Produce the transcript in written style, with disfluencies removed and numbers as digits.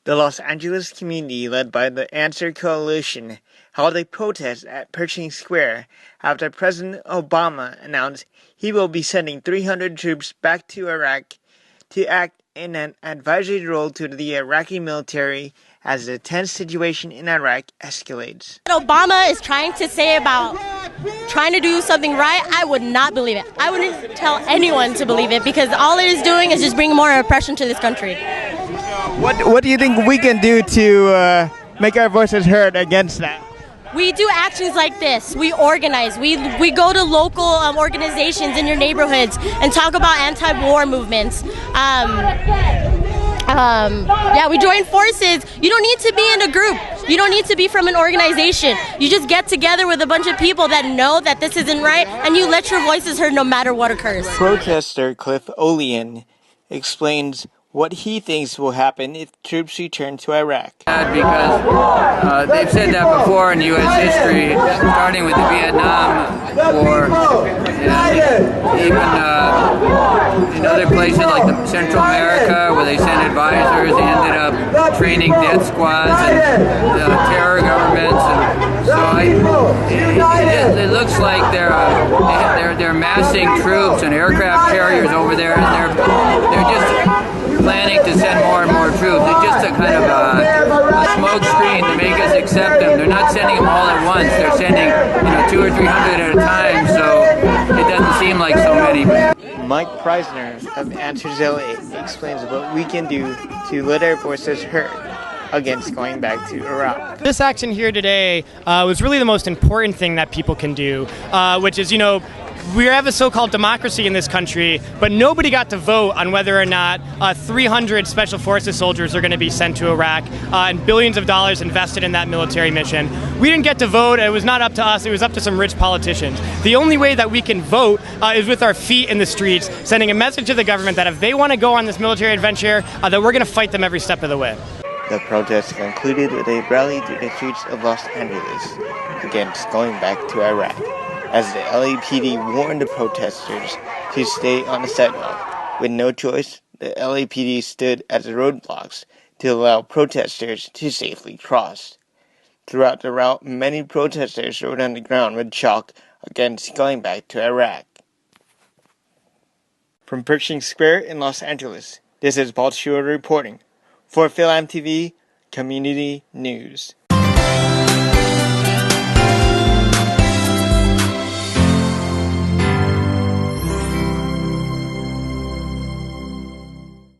The Los Angeles community, led by the Answer Coalition, held a protest at Pershing Square after President Obama announced he will be sending 300 troops back to Iraq to act in an advisory role to the Iraqi military as the tense situation in Iraq escalates. What Obama is trying to say about trying to do something right, I would not believe it. I wouldn't tell anyone to believe it because all it is doing is just bringing more oppression to this country. What do you think we can do to make our voices heard against that? We do actions like this. We organize. We go to local organizations in your neighborhoods and talk about anti-war movements. We join forces. You don't need to be in a group. You don't need to be from an organization. You just get together with a bunch of people that know that this isn't right, and you let your voices heard no matter what occurs. Protester Cliff Olean explains what he thinks will happen if troops return to Iraq. Because they've said that before in U.S. history, starting with the Vietnam War, and even in other places like Central America, where they sent advisors, they ended up training death squads and terror governments. And so it looks like they're massing troops and aircraft carriers over there, and they're just planning to send more and more troops. It's just a kind of a smoke screen to make us accept them. They're not sending them all at once. They're sending 200 or 300 at a time, so it doesn't seem like so many. Mike Preisner of Answers LA explains what we can do to let our voices heard against going back to Iraq. This action here today was really the most important thing that people can do, which is, we have a so-called democracy in this country, but nobody got to vote on whether or not 300 Special Forces soldiers are going to be sent to Iraq and billions of dollars invested in that military mission. We didn't get to vote. It was not up to us. It was up to some rich politicians. The only way that we can vote is with our feet in the streets, sending a message to the government that if they want to go on this military adventure, that we're going to fight them every step of the way. The protest concluded with a rally through the streets of Los Angeles against going back to Iraq, as the LAPD warned the protesters to stay on the sidewalk. With no choice, the LAPD stood at the roadblocks to allow protesters to safely cross. Throughout the route, many protesters rode on the ground with chalk against going back to Iraq. From Pershing Square in Los Angeles, this is Paul Schur reporting for FilAmTV Community News.